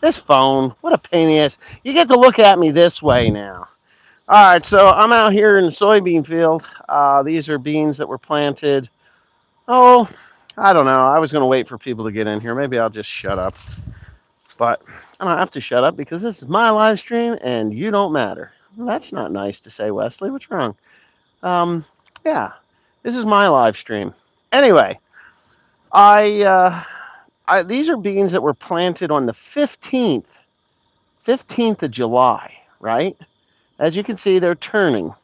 This phone, what a pain in the ass. You get to look at me this way now. All right, so I'm out here in the soybean field. These are beans that were planted. Oh, I don't know. I was going to wait for people to get in here. Maybe I'll just shut up. But I don't have to shut up because this is my live stream and you don't matter. Well, that's not nice to say, Wesley. What's wrong? Um, yeah, this is my live stream. Anyway, I, uh, these are beans that were planted on the 15th of July, right? As you can see, they're turning.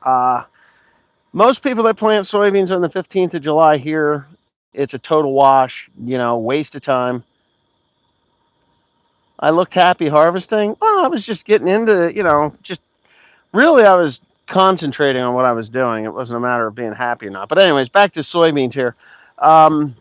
Uh, Most people that plant soybeans on the 15th of July here, it's a total wash, waste of time. I looked happy harvesting. Well, I was just getting into, just really I was concentrating on what I was doing. It wasn't a matter of being happy or not. But anyways, back to soybeans here. Um,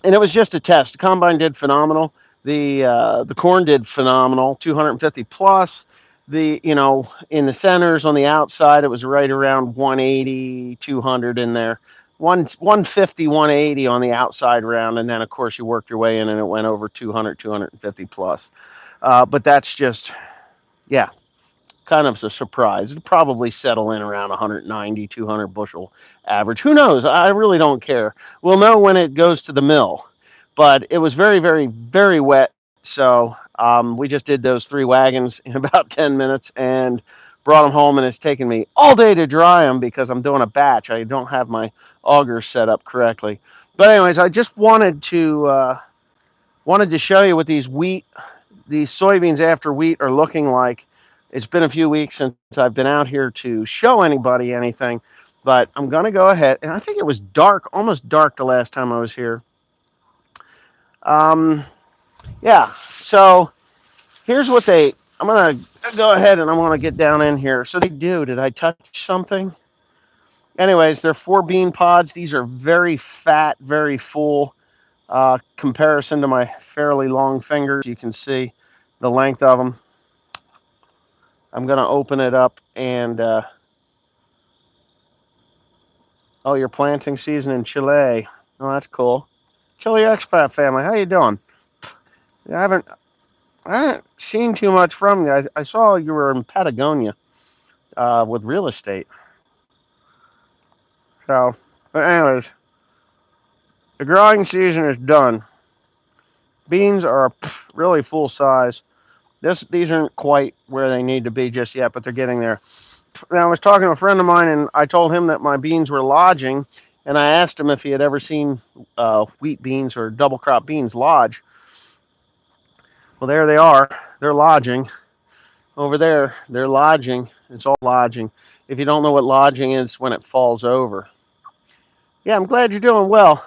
and it was just a test. The combine did phenomenal. The corn did phenomenal, 250 plus. In the centers on the outside, it was right around 180, 200 in there. 150, 180 on the outside round, and then of course you worked your way in, and it went over 200, 250 plus. But that's just, yeah, kind of a surprise. It'd probably settle in around 190, 200 bushel average. Who knows? I really don't care. We'll know when it goes to the mill. But it was very, very, very wet. So we just did those 3 wagons in about 10 minutes and brought them home. And it's taken me all day to dry them because I'm doing a batch. I don't have my augers set up correctly. But anyways, I just wanted to show you what these soybeans after wheat are looking like. It's been a few weeks since I've been out here to show anybody anything, but I'm going to go ahead. And I think it was dark, almost dark the last time I was here. Um, yeah, so here's what I'm going to go ahead and I'm going to get down in here. So did I touch something? Anyways, they're 4 bean pods. These are very fat, very full. Comparison to my fairly long fingers, you can see the length of them. I'm going to open it up and, oh, your planting season in Chile. Oh, that's cool. Chile expat family, how you doing? I haven't, I haven't seen too much from you. I saw you were in Patagonia with real estate. So, but anyways, the growing season is done. Beans are really full size. These aren't quite where they need to be just yet, but they're getting there. Now, I was talking to a friend of mine, and I told him that my beans were lodging, and I asked him if he had ever seen wheat beans or double crop beans lodge. Well, there they are. They're lodging. Over there, they're lodging. It's all lodging. If you don't know what lodging is, when it falls over. Yeah, I'm glad you're doing well.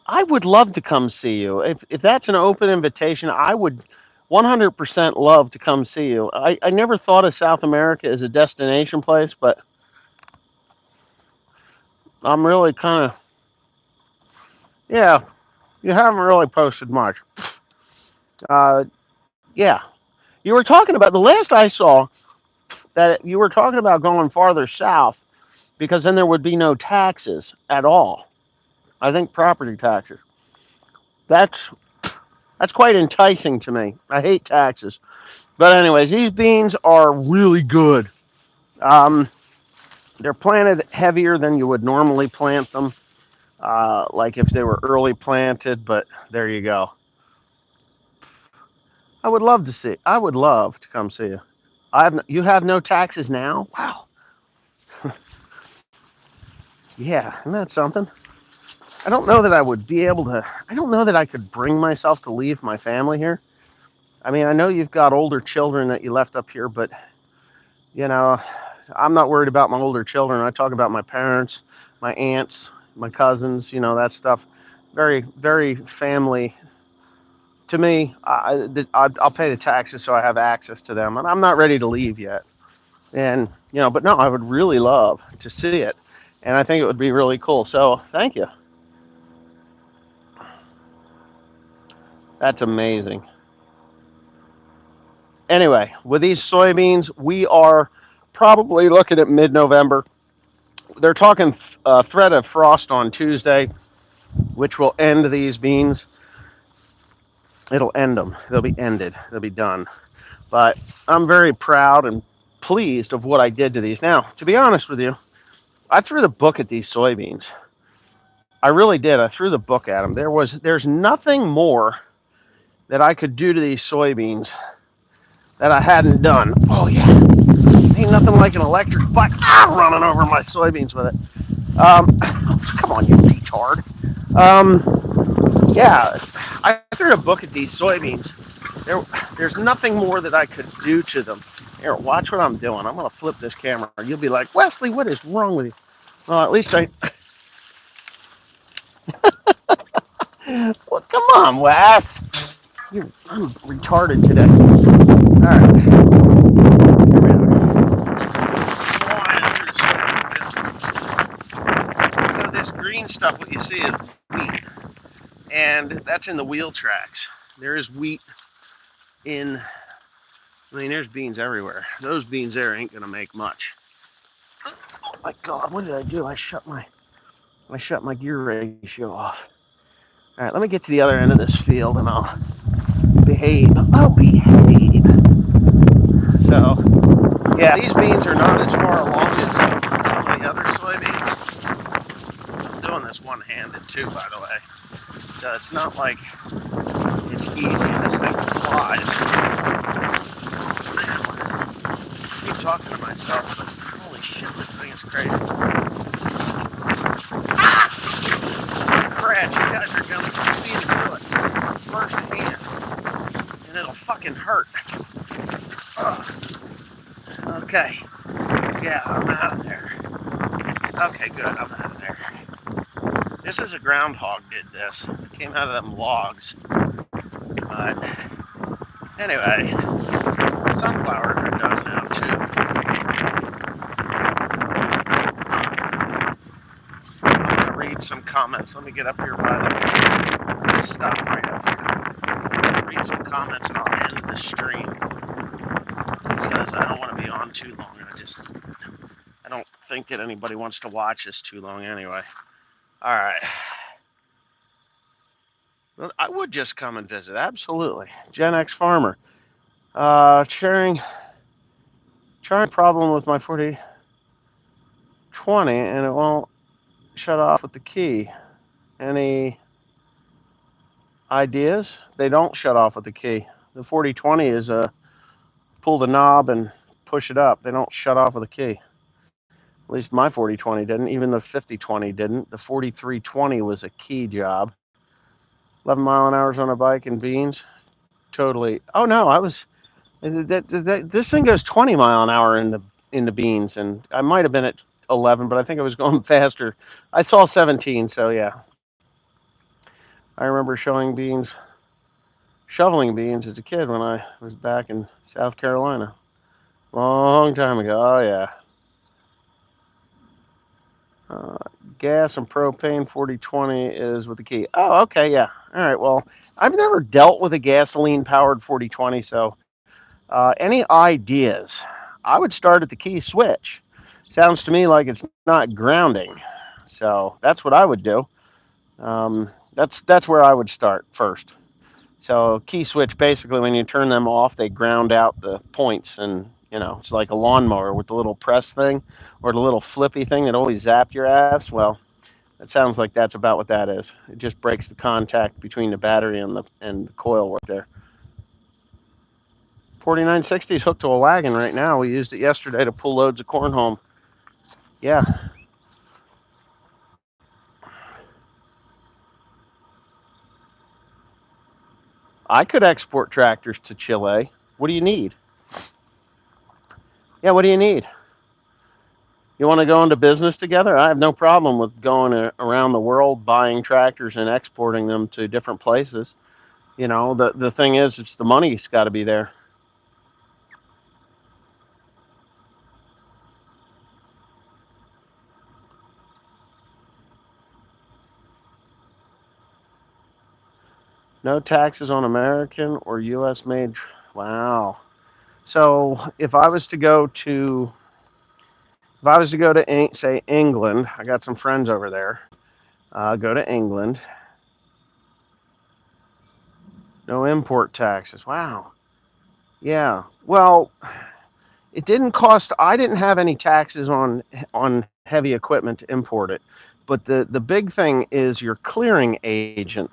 I would love to come see you. If that's an open invitation, I would 100% love to come see you. I never thought of South America as a destination place, but I'm really kind of, yeah, you haven't really posted much. Yeah. You were talking about, the last I saw, that you were talking about going farther south because then there would be no taxes at all. I think property taxes. That's that's quite enticing to me. I hate taxes. But anyways, these beans are really good. Um, they're planted heavier than you would normally plant them, like if they were early planted. But there you go. I would love to see. I would love to come see you. You have no taxes now. Wow. Yeah, isn't that something? I don't know that I would be able to. I don't know that I could bring myself to leave my family here. I mean, I know you've got older children that you left up here, but you know, I'm not worried about my older children. I talk about my parents, my aunts, my cousins, that stuff. Very, very family. To me, I'll pay the taxes so I have access to them, and I'm not ready to leave yet. And but no, I would really love to see it, and I think it would be really cool. So thank you. That's amazing. Anyway, with these soybeans, we are probably looking at mid-November. They're talking threat of frost on Tuesday, which will end these beans. it'll end them. They'll be ended. They'll be done. But I'm very proud and pleased of what I did to these. Now, to be honest with you, I threw the book at these soybeans. I really did. I threw the book at them. There's nothing more that I could do to these soybeans that I hadn't done. Oh yeah, ain't nothing like an electric bike running over my soybeans with it. Come on, you retard. Yeah, I threw a book at these soybeans. There's nothing more that I could do to them. Here, watch what I'm doing. I'm gonna flip this camera. You'll be like, Wesley, what is wrong with you? Well, at least I. Well, come on, Wes. I'm retarded today. All right, so this green stuff, what you see is wheat, and that's in the wheel tracks. There is wheat in. I mean, there's beans everywhere. Those beans there ain't gonna make much. Oh my God, what did I do? I shut my gear ratio off. All right, let me get to the other end of this field and I'll behave. I'll behave. So, yeah, these beans are not as far along as some of the other soybeans. I'm doing this one-handed too, by the way. So it's not like it's easy. This thing flies. I keep talking to myself, but holy shit, this thing is crazy. Ah! Crash, you guys are going to see me do it firsthand, and it'll fucking hurt. Ugh. Okay. Yeah, I'm out of there. Okay, good. I'm out of there. This is a groundhog did this. It came out of them logs. But anyway, sunflowers are done now too. I'm gonna read some comments. Let me get up here by the stop right up here. Read some comments and I'll end the stream because I don't want to be on too long. I don't think that anybody wants to watch this too long anyway. All right. Well, I would just come and visit. Absolutely. Gen X Farmer. Sharing problem with my 4020 and it won't shut off with the key. Any ideas? They don't shut off with the key. The 4020 is pull the knob and push it up. They don't shut off with a key. At least my 4020 didn't. Even the 5020 didn't. The 4320 was a key job. 11 mile an hour on a bike and beans. Totally. Oh no, I was. This thing goes 20 mile an hour in the beans, and I might have been at 11, but I think I was going faster. I saw 17, so yeah. I remember shoveling beans as a kid when I was back in South Carolina. Long time ago. Oh yeah. Uh, Gas and propane 4020 is with the key. Oh, okay, yeah. All right. Well, I've never dealt with a gasoline powered 4020, so any ideas? I would start at the key switch. Sounds to me like it's not grounding, so that's what I would do. That's where I would start first. So key switch, basically, when you turn them off, they ground out the points, and it's like a lawnmower with the little press thing or the little flippy thing that always zapped your ass. Well, it sounds like that's about what that is. It just breaks the contact between the battery and the coil work there. 4960 is hooked to a wagon right now. We used it yesterday to pull loads of corn home. Yeah. I could export tractors to Chile. What do you need? Yeah, what do you need? You want to go into business together? I have no problem with going around the world buying tractors and exporting them to different places. The thing is, it's the money's got to be there. No taxes on American or U.S. made. Wow. So if I was to go to say England, I got some friends over there. Go to England. No import taxes. Wow. Yeah. Well, it didn't cost. I didn't have any taxes on heavy equipment to import it, but the big thing is your clearing agent.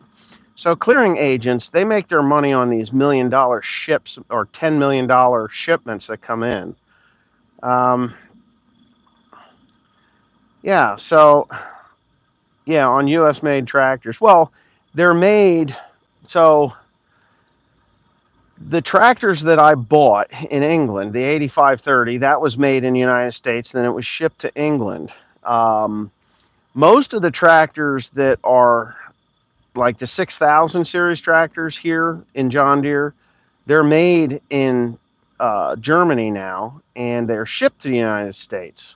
So clearing agents, they make their money on these $1 million ships or $10 million shipments that come in. Um, yeah. So yeah, on U.S. made tractors. Well, they're made. So the tractors that I bought in England, the 8530, that was made in the United States. Then it was shipped to England. Um, Most of the tractors that are like the 6000 series tractors here in John Deere, they're made in Germany now and they're shipped to the United States.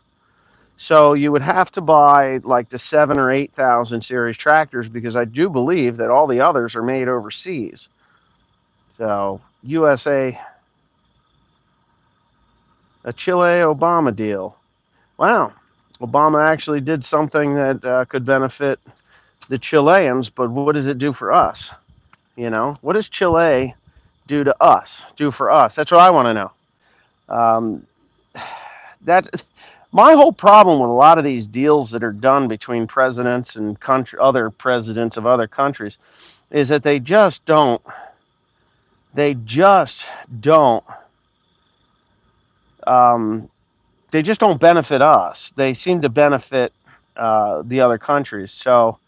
So you would have to buy like the 7 or 8000 series tractors because I do believe that all the others are made overseas. So USA, a Chile Obama deal. Wow. Obama actually did something that could benefit the Chileans, but what does it do for us? You know, what does Chile do for us? That's what I want to know. Um, that my whole problem with a lot of these deals that are done between presidents and other presidents of other countries is that they just don't um, they just don't benefit us. They seem to benefit the other countries. So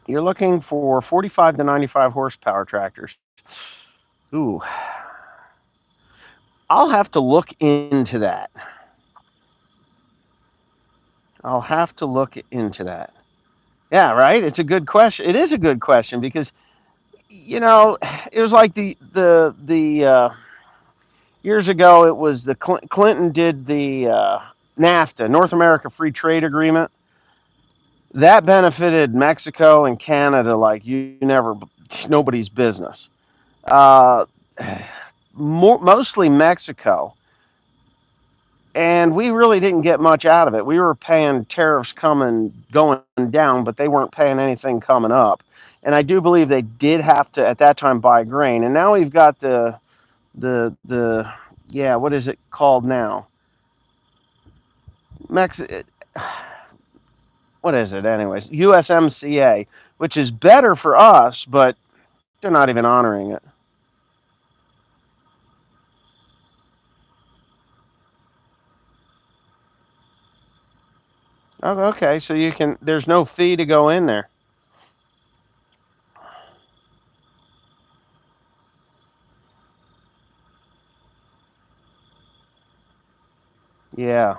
you're looking for 45 to 95 horsepower tractors. Ooh, I'll have to look into that. I'll have to look into that. Yeah, right. It's a good question. It is a good question because you know it was like the years ago. It was the Clinton did the NAFTA, North America Free Trade Agreement. That benefited Mexico and Canada like you never, nobody's business. Uh, Mostly Mexico, and we really didn't get much out of it. We were paying tariffs coming going down, but they weren't paying anything coming up. And I do believe they did have to at that time buy grain. And now we've got the yeah, what is it called now? Mex what is it anyways? USMCA, which is better for us, but they're not even honoring it. Oh, okay, so you can. There's no fee to go in there. Yeah,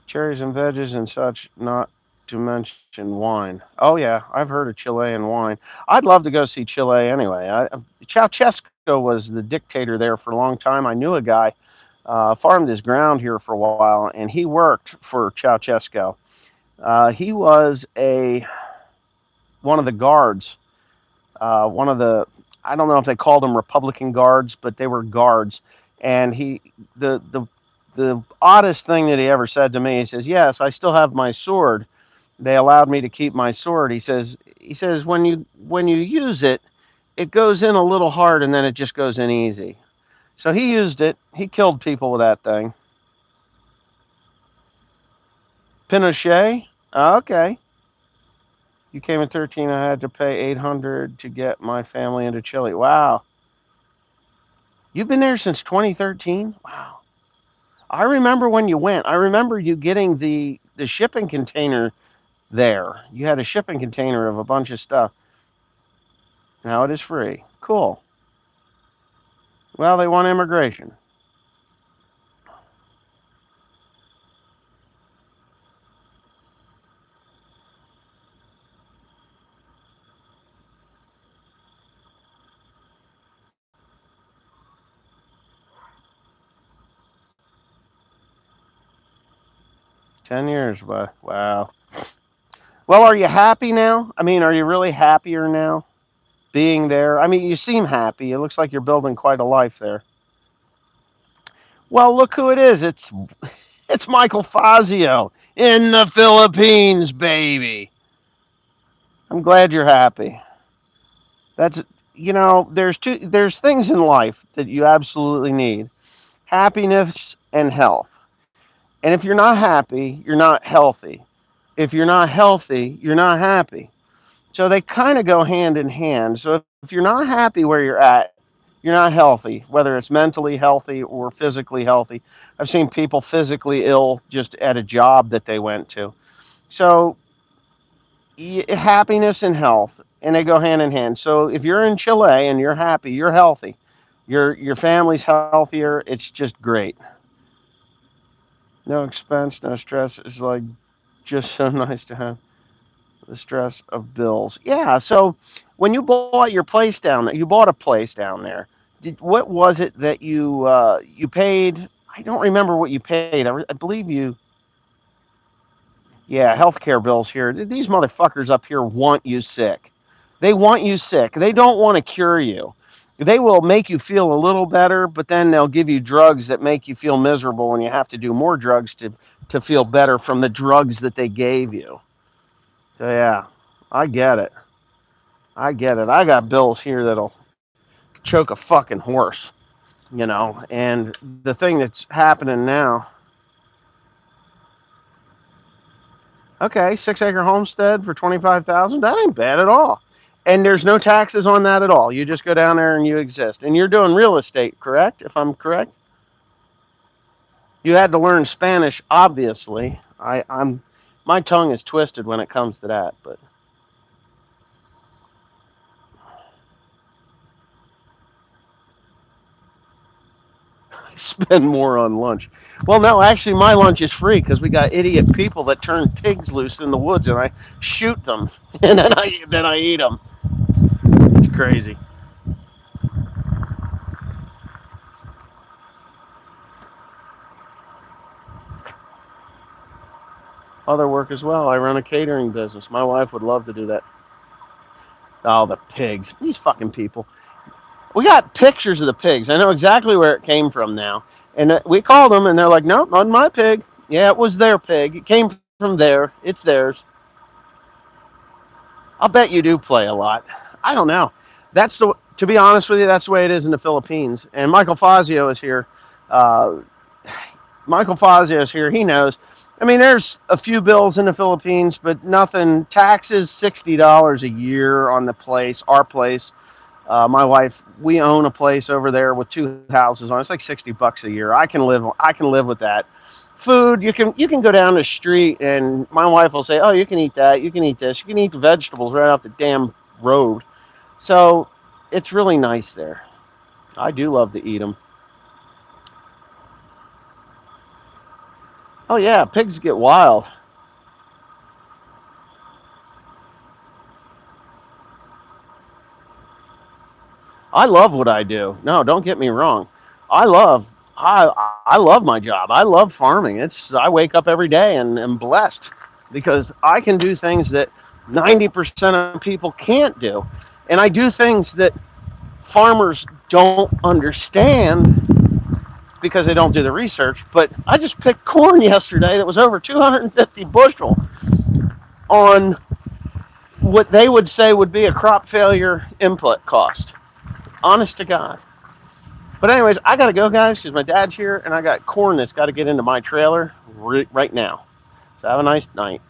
cherries and veggies and such, not to mention wine. Oh yeah, I've heard of Chilean wine. I'd love to go see Chile anyway. Ceausescu was the dictator there for a long time. I knew a guy farmed his ground here for a while, and he worked for Ceausescu. He was a one of the guards, one of the I don't know if they called them Republican guards, but they were guards. And the oddest thing that he ever said to me, he says, "Yes, I still have my sword. They allowed me to keep my sword." He says when you use it, it goes in a little hard and then it just goes in easy. So he used it. He killed people with that thing. Pinochet. Okay. You came in 13. I had to pay 800 to get my family into Chile. Wow. You've been there since 2013? Wow. I remember when you went. I remember you getting the shipping container there. You had a shipping container of a bunch of stuff. Now it is free. Cool. Well, they want immigration. 10 years, but wow. Well, are you happy now? I mean, are you really happier now being there? I mean, you seem happy. It looks like you're building quite a life there. Well, look who it is. It's Michael Fazio in the Philippines, baby. I'm glad you're happy. That's there's things in life that you absolutely need. Happiness and health. And if you're not happy, you're not healthy. If you're not healthy, you're not happy. So they kind of go hand in hand. So if you're not happy where you're at, you're not healthy, whether it's mentally healthy or physically healthy. I've seen people physically ill just at a job that they went to. So happiness and health, and they go hand in hand. So if you're in Chile and you're happy, you're healthy. Your family's healthier. It's just great. No expense, no stress. It's like just so nice to have the stress of bills. Yeah. So when you bought your place down there, you bought a place down there. What was it that you paid? I don't remember what you paid. I believe you. Yeah, healthcare bills here. These motherfuckers up here want you sick. They want you sick. They don't want to cure you. They will make you feel a little better, but then they'll give you drugs that make you feel miserable, and you have to do more drugs to feel better from the drugs that they gave you. So yeah, I get it. I get it. I got bills here that'll choke a fucking horse, And the thing that's happening now, okay, 6 acre homestead for 25,000. That ain't bad at all. And there's no taxes on that at all. You just go down there and you exist. And you're doing real estate, correct? If I'm correct, you had to learn Spanish, obviously. I'm my tongue is twisted when it comes to that, but I spend more on lunch. Well, no, actually, my lunch is free because we got idiot people that turn pigs loose in the woods, and I shoot them, and then I eat them. It's crazy. Other work as well. I run a catering business. My wife would love to do that. Oh, the pigs! These fucking people. We got pictures of the pigs. I know exactly where it came from now, and we called them, and they're like, "Nope, not my pig." Yeah, it was their pig. It came from there. It's theirs. I'll bet you do play a lot. I don't know. That's the. To be honest with you, that's the way it is in the Philippines. And Michael Fazio is here. Uh, Michael Fazio is here. He knows. I mean, there's a few bills in the Philippines, but nothing. Taxes, $60 a year on the place, our place. My wife, we own a place over there with two houses on. It's like $60 a year. I can live. I can live with that. Food, you can go down the street and my wife will say, "Oh, you can eat that. You can eat this. You can eat the vegetables right off the damn road." So it's really nice there. I do love to eat them. Oh yeah, pigs get wild. I love what I do. No, don't get me wrong. I love I love my job. I love farming. I wake up every day and am blessed because I can do things that 90% of people can't do. And I do things that farmers don't understand because they don't do the research. But I just picked corn yesterday that was over 250 bushel on what they would say would be a crop failure input cost. Honest to God. But anyways, I gotta go, guys, because my dad's here and I got corn that's got to get into my trailer right now. So have a nice night.